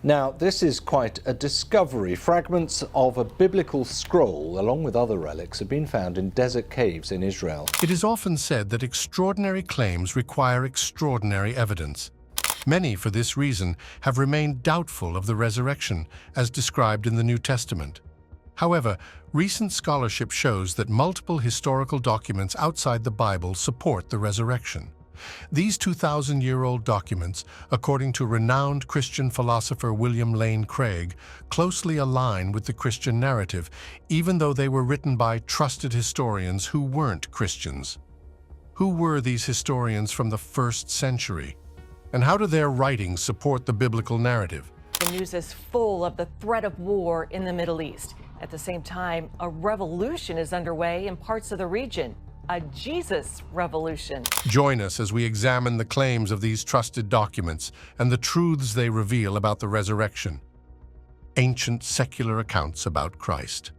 Now, this is quite a discovery. Fragments of a biblical scroll, along with other relics, have been found in desert caves in Israel. It is often said that extraordinary claims require extraordinary evidence. Many, for this reason, have remained doubtful of the resurrection, as described in the New Testament. However, recent scholarship shows that multiple historical documents outside the Bible support the resurrection. These 2,000-year-old documents, according to renowned Christian philosopher William Lane Craig, closely align with the Christian narrative, even though they were written by trusted historians who weren't Christians. Who were these historians from the 1st century? And how do their writings support the biblical narrative? The news is full of the threat of war in the Middle East. At the same time, a revolution is underway in parts of the region. A Jesus revolution. Join us as we examine the claims of these trusted documents and the truths they reveal about the resurrection. Ancient secular accounts about Christ.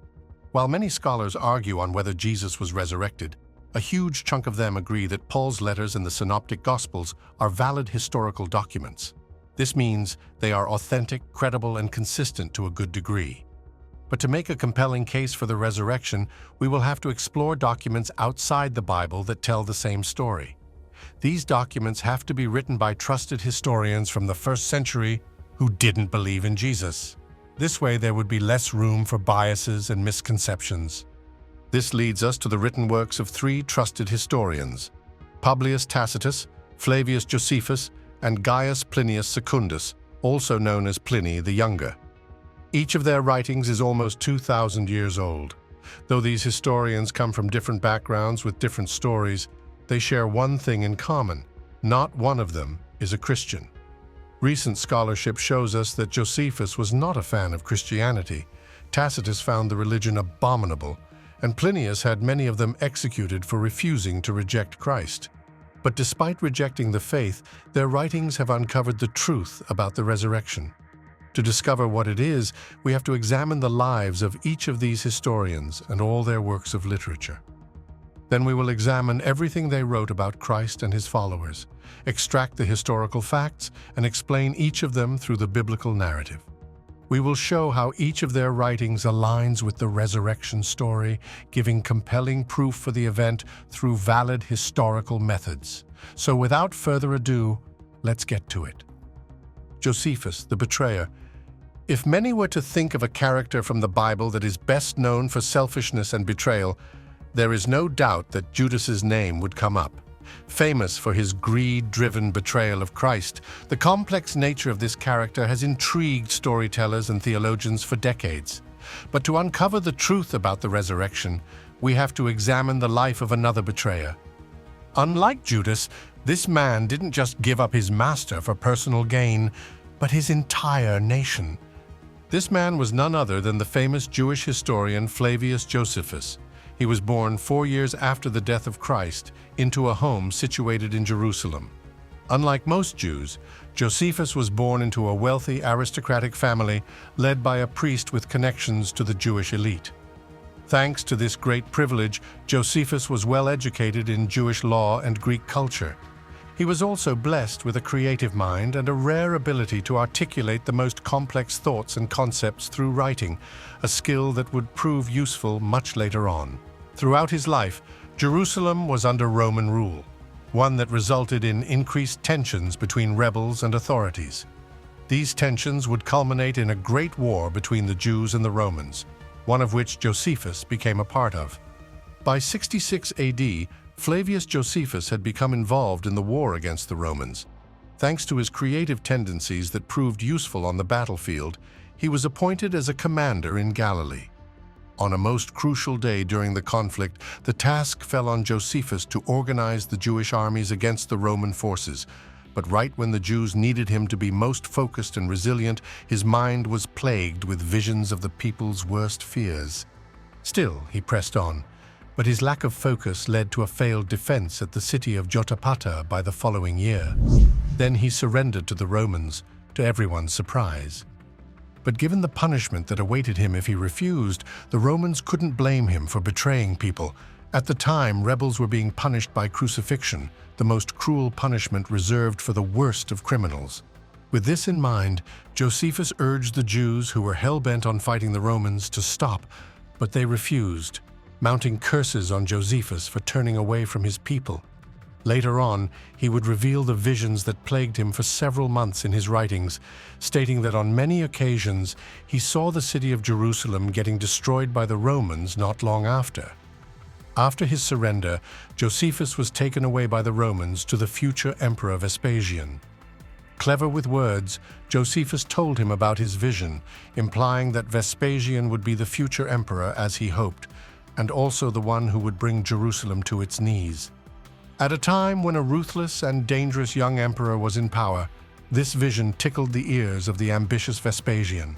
While many scholars argue on whether Jesus was resurrected, a huge chunk of them agree that Paul's letters and the Synoptic Gospels are valid historical documents. This means they are authentic, credible, and consistent to a good degree. But to make a compelling case for the resurrection, we will have to explore documents outside the Bible that tell the same story. These documents have to be written by trusted historians from the 1st century who didn't believe in Jesus. This way, there would be less room for biases and misconceptions. This leads us to the written works of 3 trusted historians: Publius Tacitus, Flavius Josephus, and Gaius Plinius Secundus, also known as Pliny the Younger. Each of their writings is almost 2,000 years old. Though these historians come from different backgrounds with different stories, they share one thing in common: not one of them is a Christian. Recent scholarship shows us that Josephus was not a fan of Christianity. Tacitus found the religion abominable, and Plinius had many of them executed for refusing to reject Christ. But despite rejecting the faith, their writings have uncovered the truth about the resurrection. To discover what it is, we have to examine the lives of each of these historians and all their works of literature. Then we will examine everything they wrote about Christ and his followers, extract the historical facts, and explain each of them through the biblical narrative. We will show how each of their writings aligns with the resurrection story, giving compelling proof for the event through valid historical methods. So without further ado, let's get to it. Josephus the Betrayer. If many were to think of a character from the Bible that is best known for selfishness and betrayal, there is no doubt that Judas's name would come up. Famous for his greed-driven betrayal of Christ, the complex nature of this character has intrigued storytellers and theologians for decades. But to uncover the truth about the resurrection, we have to examine the life of another betrayer. Unlike Judas, this man didn't just give up his master for personal gain, but his entire nation. This man was none other than the famous Jewish historian Flavius Josephus. He was born 4 years after the death of Christ into a home situated in Jerusalem. Unlike most Jews, Josephus was born into a wealthy aristocratic family led by a priest with connections to the Jewish elite. Thanks to this great privilege, Josephus was well educated in Jewish law and Greek culture. He was also blessed with a creative mind and a rare ability to articulate the most complex thoughts and concepts through writing, a skill that would prove useful much later on. Throughout his life, Jerusalem was under Roman rule, one that resulted in increased tensions between rebels and authorities. These tensions would culminate in a great war between the Jews and the Romans, one of which Josephus became a part of. By 66 AD, Flavius Josephus had become involved in the war against the Romans. Thanks to his creative tendencies that proved useful on the battlefield, he was appointed as a commander in Galilee. On a most crucial day during the conflict, the task fell on Josephus to organize the Jewish armies against the Roman forces. But right when the Jews needed him to be most focused and resilient, his mind was plagued with visions of the people's worst fears. Still, he pressed on. But his lack of focus led to a failed defense at the city of Jotapata by the following year. Then he surrendered to the Romans, to everyone's surprise. But given the punishment that awaited him if he refused, the Romans couldn't blame him for betraying people. At the time, rebels were being punished by crucifixion, the most cruel punishment reserved for the worst of criminals. With this in mind, Josephus urged the Jews who were hell-bent on fighting the Romans to stop, but they refused, mounting curses on Josephus for turning away from his people. Later on, he would reveal the visions that plagued him for several months in his writings, stating that on many occasions he saw the city of Jerusalem getting destroyed by the Romans not long after. After his surrender, Josephus was taken away by the Romans to the future Emperor Vespasian. Clever with words, Josephus told him about his vision, implying that Vespasian would be the future emperor as he hoped, and also the one who would bring Jerusalem to its knees. At a time when a ruthless and dangerous young emperor was in power, this vision tickled the ears of the ambitious Vespasian.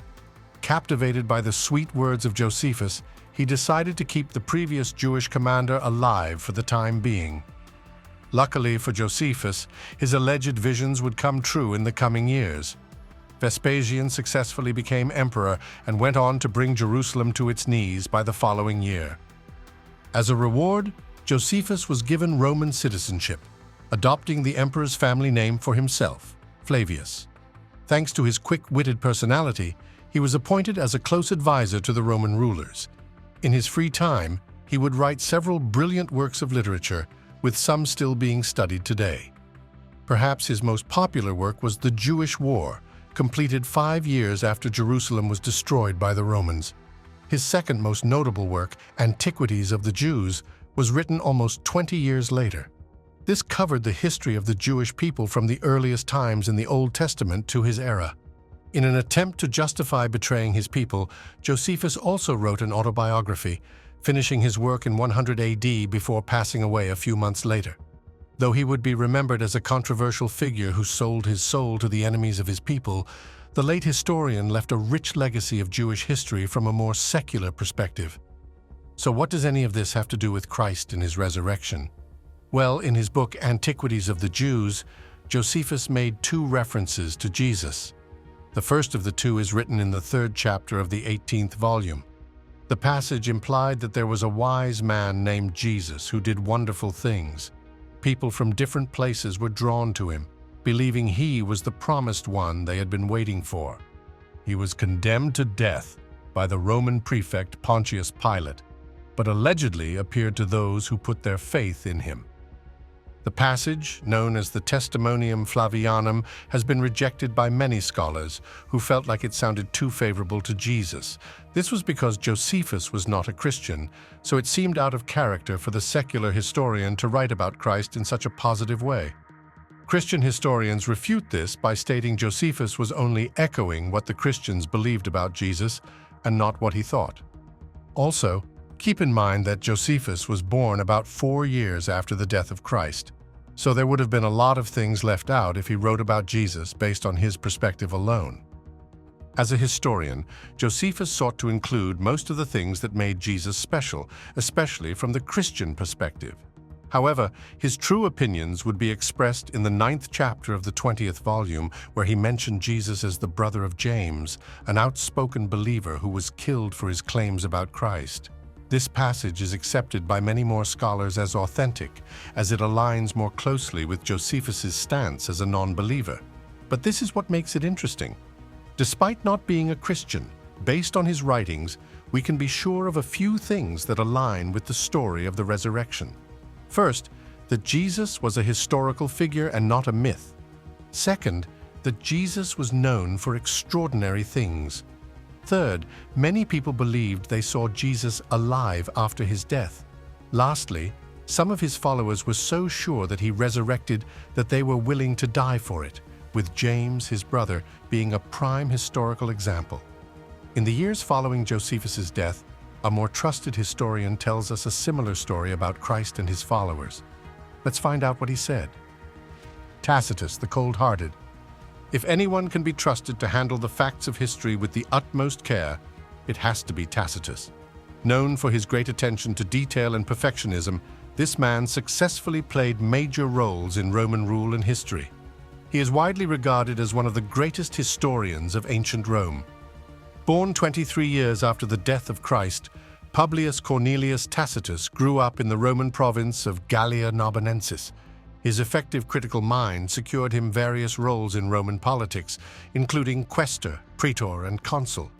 Captivated by the sweet words of Josephus, he decided to keep the previous Jewish commander alive for the time being. Luckily for Josephus, his alleged visions would come true in the coming years. Vespasian successfully became emperor and went on to bring Jerusalem to its knees by the following year. As a reward, Josephus was given Roman citizenship, adopting the emperor's family name for himself, Flavius. Thanks to his quick-witted personality, he was appointed as a close advisor to the Roman rulers. In his free time, he would write several brilliant works of literature, with some still being studied today. Perhaps his most popular work was The Jewish War, completed 5 years after Jerusalem was destroyed by the Romans. His second most notable work, Antiquities of the Jews, was written almost 20 years later. This covered the history of the Jewish people from the earliest times in the Old Testament to his era. In an attempt to justify betraying his people, Josephus also wrote an autobiography, finishing his work in 100 AD before passing away a few months later. Though he would be remembered as a controversial figure who sold his soul to the enemies of his people, the late historian left a rich legacy of Jewish history from a more secular perspective. So what does any of this have to do with Christ and his resurrection? Well, in his book Antiquities of the Jews, Josephus made 2 references to Jesus. The first of the 2 is written in the 3rd chapter of the 18th volume. The passage implied that there was a wise man named Jesus who did wonderful things. People from different places were drawn to him, believing he was the promised one they had been waiting for. He was condemned to death by the Roman prefect Pontius Pilate, but allegedly appeared to those who put their faith in him. The passage, known as the Testimonium Flavianum, has been rejected by many scholars who felt like it sounded too favorable to Jesus. This was because Josephus was not a Christian, so it seemed out of character for the secular historian to write about Christ in such a positive way. Christian historians refute this by stating Josephus was only echoing what the Christians believed about Jesus and not what he thought. Also, keep in mind that Josephus was born about 4 years after the death of Christ, so there would have been a lot of things left out if he wrote about Jesus based on his perspective alone. As a historian, Josephus sought to include most of the things that made Jesus special, especially from the Christian perspective. However, his true opinions would be expressed in the 9th chapter of the 20th volume, where he mentioned Jesus as the brother of James, an outspoken believer who was killed for his claims about Christ. This passage is accepted by many more scholars as authentic, as it aligns more closely with Josephus's stance as a non-believer. But this is what makes it interesting. Despite not being a Christian, based on his writings, we can be sure of a few things that align with the story of the resurrection. First, that Jesus was a historical figure and not a myth. Second, that Jesus was known for extraordinary things. Third, many people believed they saw Jesus alive after his death. Lastly, some of his followers were so sure that he resurrected that they were willing to die for it, with James, his brother, being a prime historical example. In the years following Josephus's death, a more trusted historian tells us a similar story about Christ and his followers. Let's find out what he said. Tacitus the Coldhearted. If anyone can be trusted to handle the facts of history with the utmost care, it has to be Tacitus. Known for his great attention to detail and perfectionism, this man successfully played major roles in Roman rule and history. He is widely regarded as one of the greatest historians of ancient Rome. Born 23 years after the death of Christ, Publius Cornelius Tacitus grew up in the Roman province of Gallia Narbonensis. His effective critical mind secured him various roles in Roman politics, including quaestor, praetor, and consul.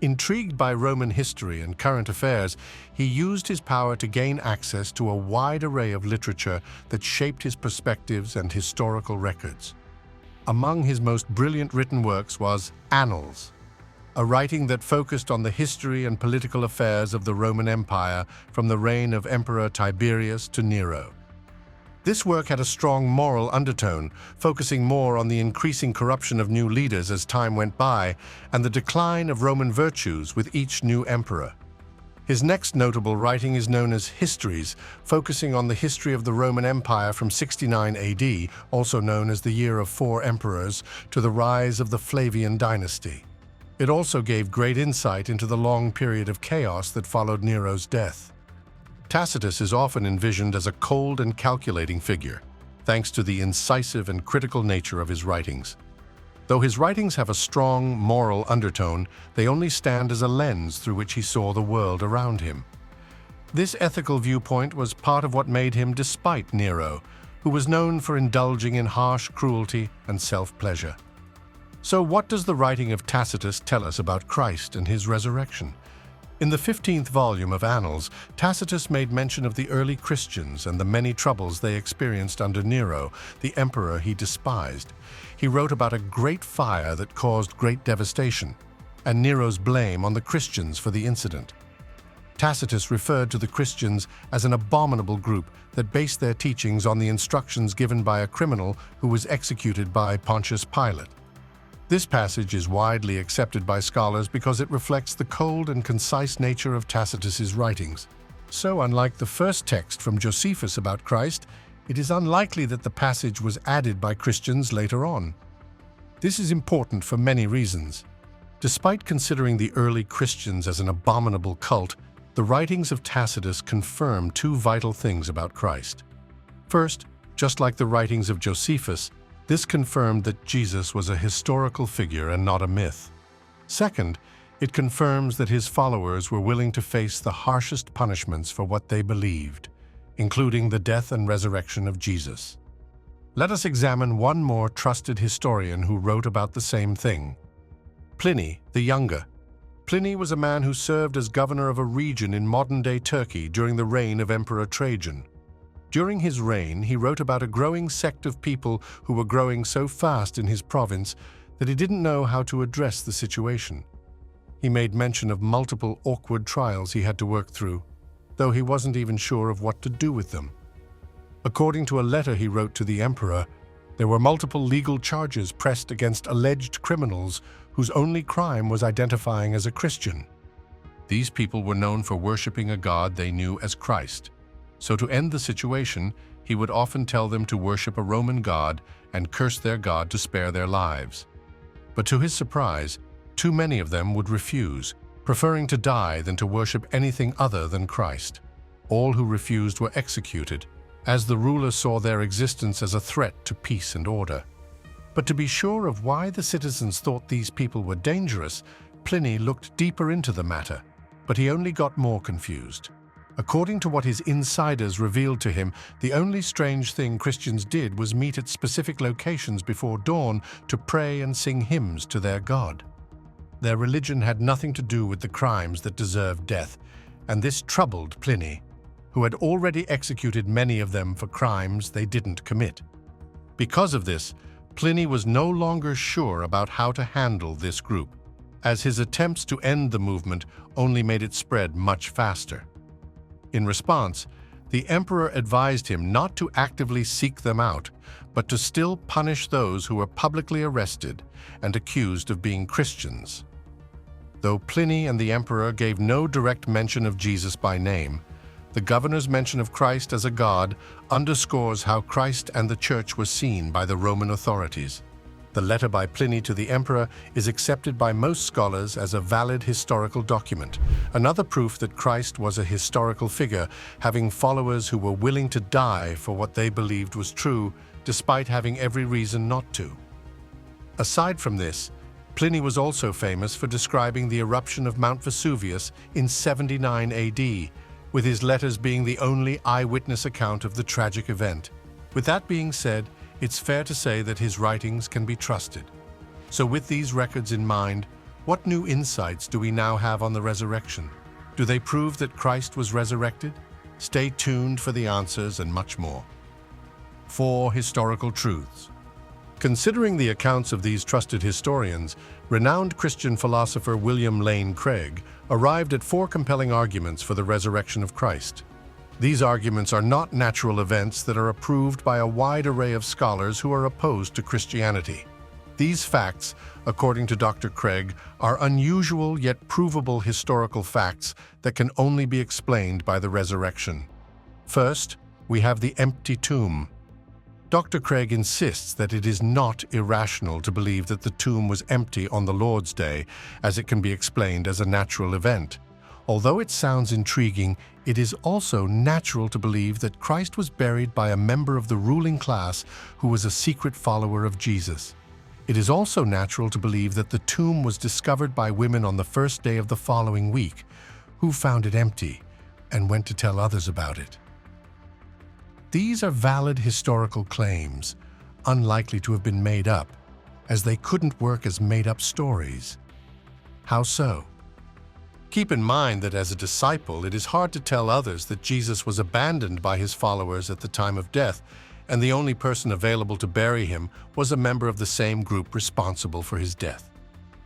Intrigued by Roman history and current affairs, he used his power to gain access to a wide array of literature that shaped his perspectives and historical records. Among his most brilliant written works was Annals, a writing that focused on the history and political affairs of the Roman Empire from the reign of Emperor Tiberius to Nero. This work had a strong moral undertone, focusing more on the increasing corruption of new leaders as time went by and the decline of Roman virtues with each new emperor. His next notable writing is known as Histories, focusing on the history of the Roman Empire from 69 AD, also known as the Year of Four Emperors, to the rise of the Flavian dynasty. It also gave great insight into the long period of chaos that followed Nero's death. Tacitus is often envisioned as a cold and calculating figure, thanks to the incisive and critical nature of his writings. Though his writings have a strong moral undertone, they only stand as a lens through which he saw the world around him. This ethical viewpoint was part of what made him despite Nero, who was known for indulging in harsh cruelty and self-pleasure. So what does the writing of Tacitus tell us about Christ and his resurrection? In the 15th volume of Annals, Tacitus made mention of the early Christians and the many troubles they experienced under Nero, the emperor he despised. He wrote about a great fire that caused great devastation, and Nero's blame on the Christians for the incident. Tacitus referred to the Christians as an abominable group that based their teachings on the instructions given by a criminal who was executed by Pontius Pilate. This passage is widely accepted by scholars because it reflects the cold and concise nature of Tacitus's writings. So, unlike the first text from Josephus about Christ, it is unlikely that the passage was added by Christians later on. This is important for many reasons. Despite considering the early Christians as an abominable cult, the writings of Tacitus confirm two vital things about Christ. First, just like the writings of Josephus, this confirmed that Jesus was a historical figure and not a myth. Second, it confirms that his followers were willing to face the harshest punishments for what they believed, including the death and resurrection of Jesus. Let us examine one more trusted historian who wrote about the same thing. Pliny the Younger. Pliny was a man who served as governor of a region in modern-day Turkey during the reign of Emperor Trajan. During his reign, he wrote about a growing sect of people who were growing so fast in his province that he didn't know how to address the situation. He made mention of multiple awkward trials he had to work through, though he wasn't even sure of what to do with them. According to a letter he wrote to the emperor, there were multiple legal charges pressed against alleged criminals whose only crime was identifying as a Christian. These people were known for worshiping a god they knew as Christ. So to end the situation, he would often tell them to worship a Roman god and curse their god to spare their lives. But to his surprise, too many of them would refuse, preferring to die than to worship anything other than Christ. All who refused were executed, as the ruler saw their existence as a threat to peace and order. But to be sure of why the citizens thought these people were dangerous, Pliny looked deeper into the matter, but he only got more confused. According to what his insiders revealed to him, the only strange thing Christians did was meet at specific locations before dawn to pray and sing hymns to their God. Their religion had nothing to do with the crimes that deserved death, and this troubled Pliny, who had already executed many of them for crimes they didn't commit. Because of this, Pliny was no longer sure about how to handle this group, as his attempts to end the movement only made it spread much faster. In response, the emperor advised him not to actively seek them out, but to still punish those who were publicly arrested and accused of being Christians. Though Pliny and the emperor gave no direct mention of Jesus by name, the governor's mention of Christ as a god underscores how Christ and the Church were seen by the Roman authorities. The letter by Pliny to the emperor is accepted by most scholars as a valid historical document, another proof that Christ was a historical figure, having followers who were willing to die for what they believed was true, despite having every reason not to. Aside from this, Pliny was also famous for describing the eruption of Mount Vesuvius in 79 AD, with his letters being the only eyewitness account of the tragic event. With that being said, it's fair to say that his writings can be trusted. So with these records in mind, what new insights do we now have on the resurrection? Do they prove that Christ was resurrected? Stay tuned for the answers and much more. 4 historical truths. Considering the accounts of these trusted historians, renowned Christian philosopher William Lane Craig arrived at 4 compelling arguments for the resurrection of Christ. These arguments are not natural events that are approved by a wide array of scholars who are opposed to Christianity. These facts, according to Dr. Craig, are unusual yet provable historical facts that can only be explained by the resurrection. First, we have the empty tomb. Dr. Craig insists that it is not irrational to believe that the tomb was empty on the Lord's Day, as it can be explained as a natural event. Although it sounds intriguing, it is also natural to believe that Christ was buried by a member of the ruling class who was a secret follower of Jesus. It is also natural to believe that the tomb was discovered by women on the first day of the following week, who found it empty and went to tell others about it. These are valid historical claims, unlikely to have been made up, as they couldn't work as made-up stories. How so? Keep in mind that as a disciple, it is hard to tell others that Jesus was abandoned by his followers at the time of death, and the only person available to bury him was a member of the same group responsible for his death.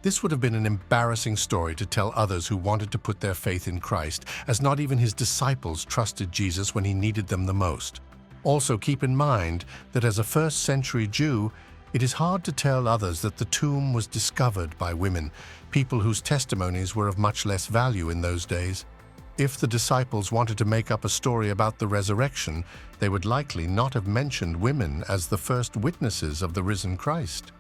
This would have been an embarrassing story to tell others who wanted to put their faith in Christ, as not even his disciples trusted Jesus when he needed them the most. Also, keep in mind that as a first-century Jew, it is hard to tell others that the tomb was discovered by women, people whose testimonies were of much less value in those days. If the disciples wanted to make up a story about the resurrection, they would likely not have mentioned women as the first witnesses of the risen Christ.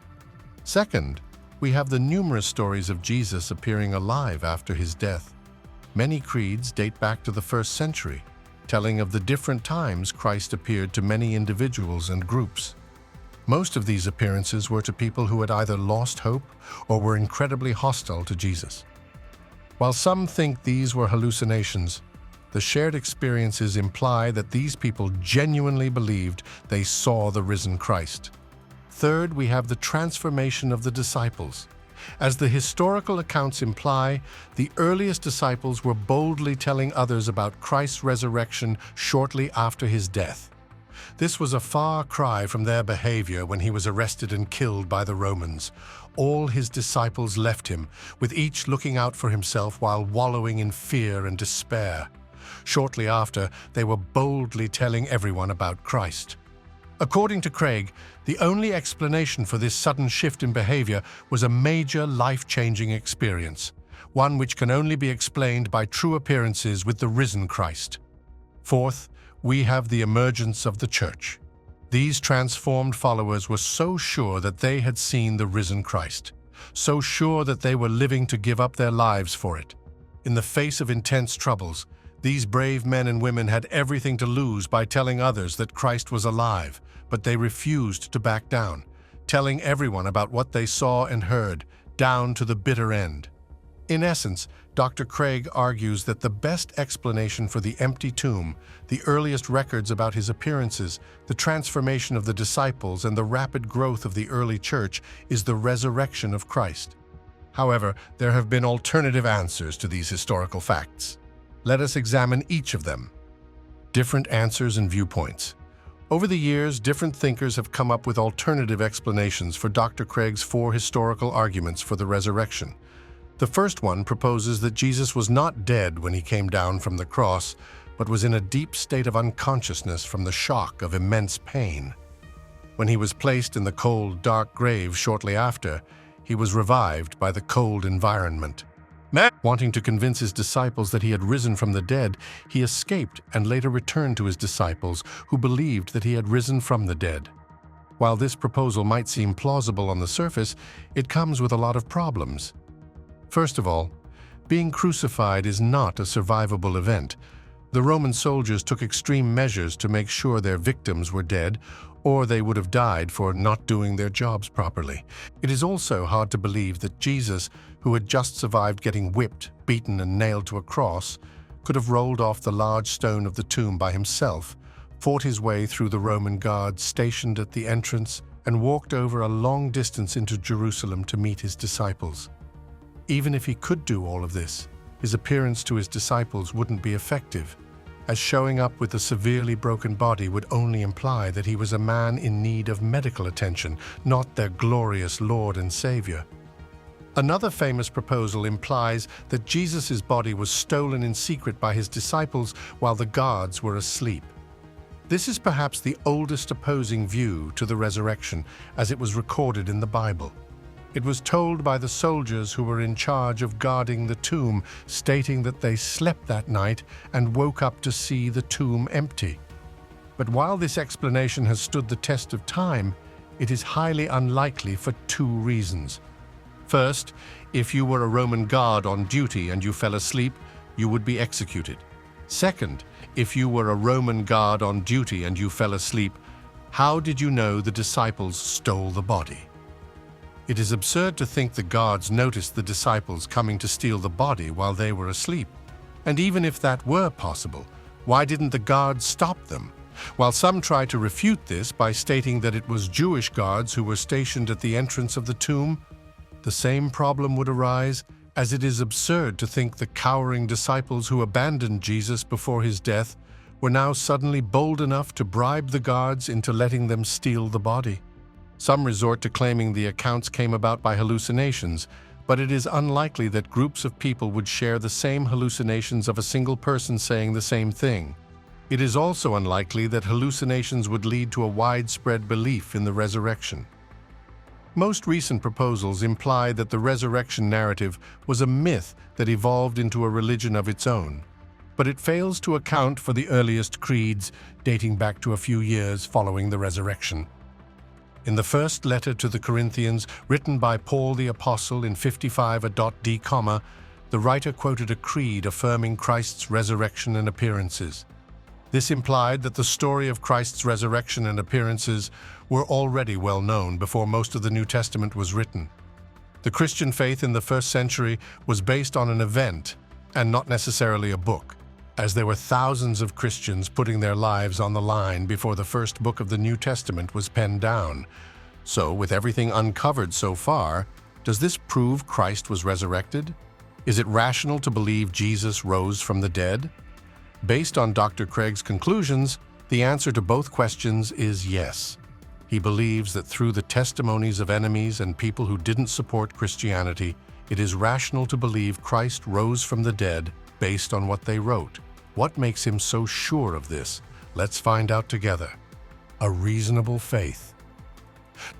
Second, we have the numerous stories of Jesus appearing alive after his death. Many creeds date back to the 1st century, telling of the different times Christ appeared to many individuals and groups. Most of these appearances were to people who had either lost hope or were incredibly hostile to Jesus. While some think these were hallucinations, the shared experiences imply that these people genuinely believed they saw the risen Christ. Third, we have the transformation of the disciples. As the historical accounts imply, the earliest disciples were boldly telling others about Christ's resurrection shortly after his death. This was a far cry from their behavior when he was arrested and killed by the Romans. All his disciples left him, with each looking out for himself while wallowing in fear and despair. Shortly after, they were boldly telling everyone about Christ. According to Craig, the only explanation for this sudden shift in behavior was a major life-changing experience, one which can only be explained by true appearances with the risen Christ. Fourth, we have the emergence of the church. These transformed followers were so sure that they had seen the risen Christ, so sure that they were living to give up their lives for it. In the face of intense troubles, these brave men and women had everything to lose by telling others that Christ was alive, but they refused to back down, telling everyone about what they saw and heard, down to the bitter end. In essence, Dr. Craig argues that the best explanation for the empty tomb, the earliest records about his appearances, the transformation of the disciples, and the rapid growth of the early church is the resurrection of Christ. However, there have been alternative answers to these historical facts. Let us examine each of them. Different answers and viewpoints. Over the years, different thinkers have come up with alternative explanations for Dr. Craig's 4 historical arguments for the resurrection. The first one proposes that Jesus was not dead when he came down from the cross, but was in a deep state of unconsciousness from the shock of immense pain. When he was placed in the cold, dark grave shortly after, he was revived by the cold environment. Wanting to convince his disciples that he had risen from the dead, he escaped and later returned to his disciples, who believed that he had risen from the dead. While this proposal might seem plausible on the surface, it comes with a lot of problems. First of all, being crucified is not a survivable event. The Roman soldiers took extreme measures to make sure their victims were dead, or they would have died for not doing their jobs properly. It is also hard to believe that Jesus, who had just survived getting whipped, beaten, and nailed to a cross, could have rolled off the large stone of the tomb by himself, fought his way through the Roman guards stationed at the entrance, and walked over a long distance into Jerusalem to meet his disciples. Even if he could do all of this, his appearance to his disciples wouldn't be effective, as showing up with a severely broken body would only imply that he was a man in need of medical attention, not their glorious Lord and Savior. Another famous proposal implies that Jesus' body was stolen in secret by his disciples while the guards were asleep. This is perhaps the oldest opposing view to the resurrection, as it was recorded in the Bible. It was told by the soldiers who were in charge of guarding the tomb, stating that they slept that night and woke up to see the tomb empty. But while this explanation has stood the test of time, it is highly unlikely for two reasons. First, if you were a Roman guard on duty and you fell asleep, you would be executed. Second, if you were a Roman guard on duty and you fell asleep, how did you know the disciples stole the body? It is absurd to think the guards noticed the disciples coming to steal the body while they were asleep. And even if that were possible, why didn't the guards stop them? While some try to refute this by stating that it was Jewish guards who were stationed at the entrance of the tomb, the same problem would arise, as it is absurd to think the cowering disciples who abandoned Jesus before his death were now suddenly bold enough to bribe the guards into letting them steal the body. Some resort to claiming the accounts came about by hallucinations, but it is unlikely that groups of people would share the same hallucinations of a single person saying the same thing. It is also unlikely that hallucinations would lead to a widespread belief in the resurrection. Most recent proposals imply that the resurrection narrative was a myth that evolved into a religion of its own, but it fails to account for the earliest creeds dating back to a few years following the resurrection. In the first letter to the Corinthians, written by Paul the Apostle in 55 AD, the writer quoted a creed affirming Christ's resurrection and appearances. This implied that the story of Christ's resurrection and appearances were already well known before most of the New Testament was written. The Christian faith in the first century was based on an event and not necessarily a book, as there were thousands of Christians putting their lives on the line before the first book of the New Testament was penned down. So, with everything uncovered so far, does this prove Christ was resurrected? Is it rational to believe Jesus rose from the dead? Based on Dr. Craig's conclusions, the answer to both questions is yes. He believes that through the testimonies of enemies and people who didn't support Christianity, it is rational to believe Christ rose from the dead based on what they wrote. What makes him so sure of this? Let's find out together. A reasonable faith.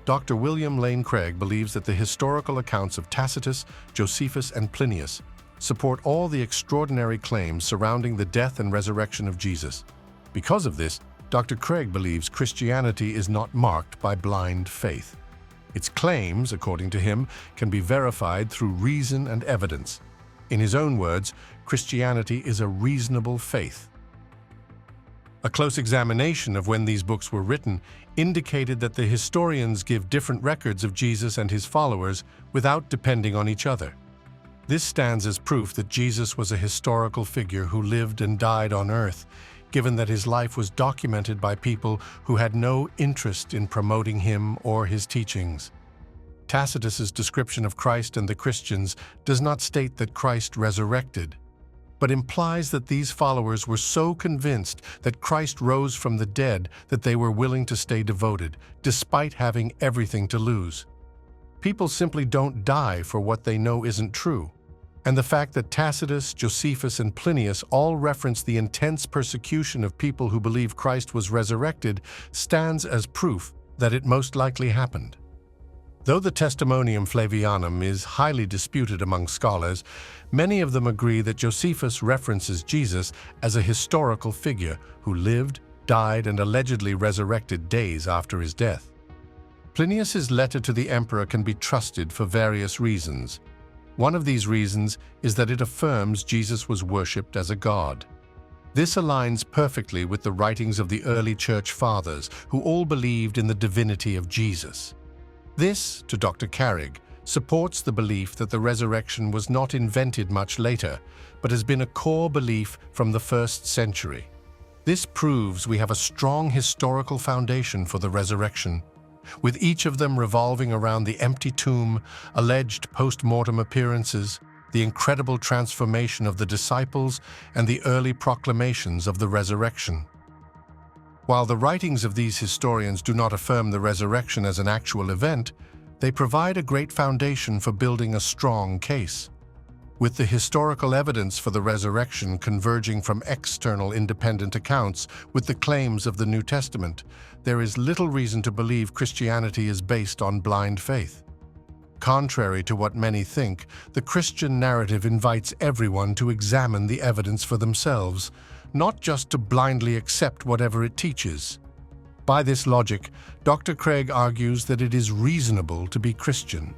Dr. William Lane Craig believes that the historical accounts of Tacitus, Josephus, and Plinius support all the extraordinary claims surrounding the death and resurrection of Jesus. Because of this, Dr. Craig believes Christianity is not marked by blind faith. Its claims, according to him, can be verified through reason and evidence. In his own words, Christianity is a reasonable faith. A close examination of when these books were written indicated that the historians give different records of Jesus and his followers without depending on each other. This stands as proof that Jesus was a historical figure who lived and died on earth, given that his life was documented by people who had no interest in promoting him or his teachings. Tacitus's description of Christ and the Christians does not state that Christ resurrected, but implies that these followers were so convinced that Christ rose from the dead that they were willing to stay devoted, despite having everything to lose. People simply don't die for what they know isn't true. And the fact that Tacitus, Josephus, and Plinius all reference the intense persecution of people who believe Christ was resurrected stands as proof that it most likely happened. Though the Testimonium Flavianum is highly disputed among scholars, many of them agree that Josephus references Jesus as a historical figure who lived, died, and allegedly resurrected days after his death. Plinius's letter to the emperor can be trusted for various reasons. One of these reasons is that it affirms Jesus was worshipped as a god. This aligns perfectly with the writings of the early church fathers, who all believed in the divinity of Jesus. This, to Dr. Carrig, supports the belief that the resurrection was not invented much later, but has been a core belief from the first century. This proves we have a strong historical foundation for the resurrection, with each of them revolving around the empty tomb, alleged post-mortem appearances, the incredible transformation of the disciples, and the early proclamations of the resurrection. While the writings of these historians do not affirm the resurrection as an actual event, they provide a great foundation for building a strong case. With the historical evidence for the resurrection converging from external independent accounts with the claims of the New Testament, there is little reason to believe Christianity is based on blind faith. Contrary to what many think, the Christian narrative invites everyone to examine the evidence for themselves, not just to blindly accept whatever it teaches. By this logic, Dr. Craig argues that it is reasonable to be Christian.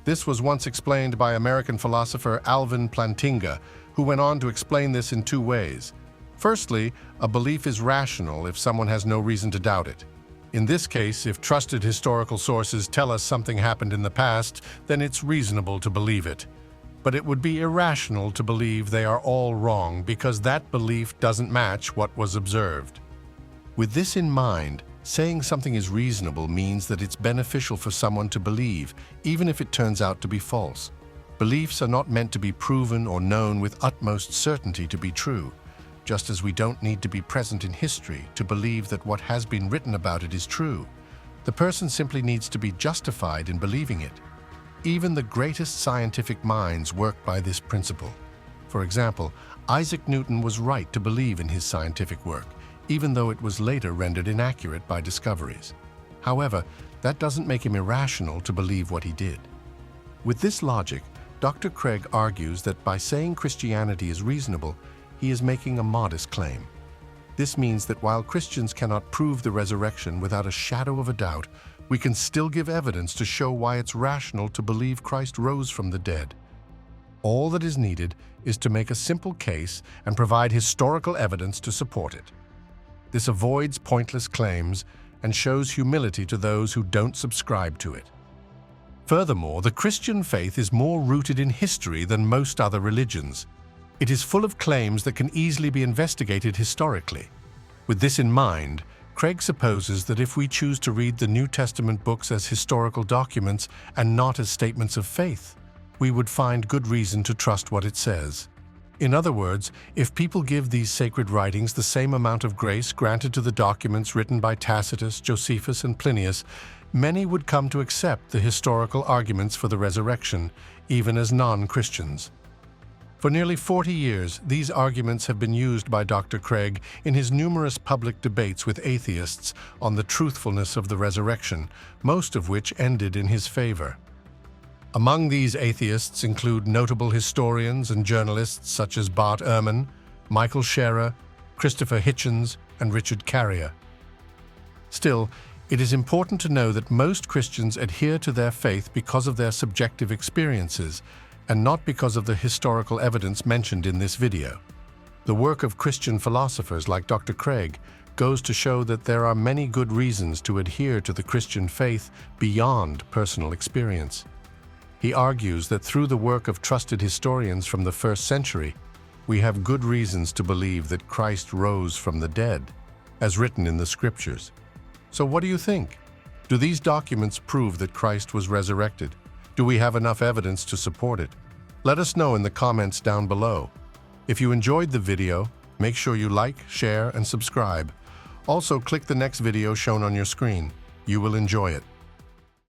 This was once explained by American philosopher Alvin Plantinga, who went on to explain this in two ways. Firstly, a belief is rational if someone has no reason to doubt it. In this case, if trusted historical sources tell us something happened in the past, then it's reasonable to believe it. But it would be irrational to believe they are all wrong because that belief doesn't match what was observed. With this in mind, saying something is reasonable means that it's beneficial for someone to believe, even if it turns out to be false. Beliefs are not meant to be proven or known with utmost certainty to be true, just as we don't need to be present in history to believe that what has been written about it is true. The person simply needs to be justified in believing it. Even the greatest scientific minds work by this principle. For example, Isaac Newton was right to believe in his scientific work, even though it was later rendered inaccurate by discoveries. However, that doesn't make him irrational to believe what he did. With this logic, Dr. Craig argues that by saying Christianity is reasonable, he is making a modest claim. This means that while Christians cannot prove the resurrection without a shadow of a doubt, we can still give evidence to show why it's rational to believe Christ rose from the dead. All that is needed is to make a simple case and provide historical evidence to support it. This avoids pointless claims and shows humility to those who don't subscribe to it. Furthermore, the Christian faith is more rooted in history than most other religions. It is full of claims that can easily be investigated historically. With this in mind, Craig supposes that if we choose to read the New Testament books as historical documents and not as statements of faith, we would find good reason to trust what it says. In other words, if people give these sacred writings the same amount of grace granted to the documents written by Tacitus, Josephus, and Plinius, many would come to accept the historical arguments for the resurrection, even as non-Christians. For nearly 40 years, these arguments have been used by Dr. Craig in his numerous public debates with atheists on the truthfulness of the resurrection, most of which ended in his favor. Among these atheists include notable historians and journalists such as Bart Ehrman, Michael Scherer, Christopher Hitchens, and Richard Carrier. Still, it is important to know that most Christians adhere to their faith because of their subjective experiences, and not because of the historical evidence mentioned in this video. The work of Christian philosophers like Dr. Craig goes to show that there are many good reasons to adhere to the Christian faith beyond personal experience. He argues that through the work of trusted historians from the first century, we have good reasons to believe that Christ rose from the dead, as written in the Scriptures. So what do you think? Do these documents prove that Christ was resurrected? Do we have enough evidence to support it? Let us know in the comments down below. If you enjoyed the video, make sure you like, share, and subscribe. Also, click the next video shown on your screen. You will enjoy it.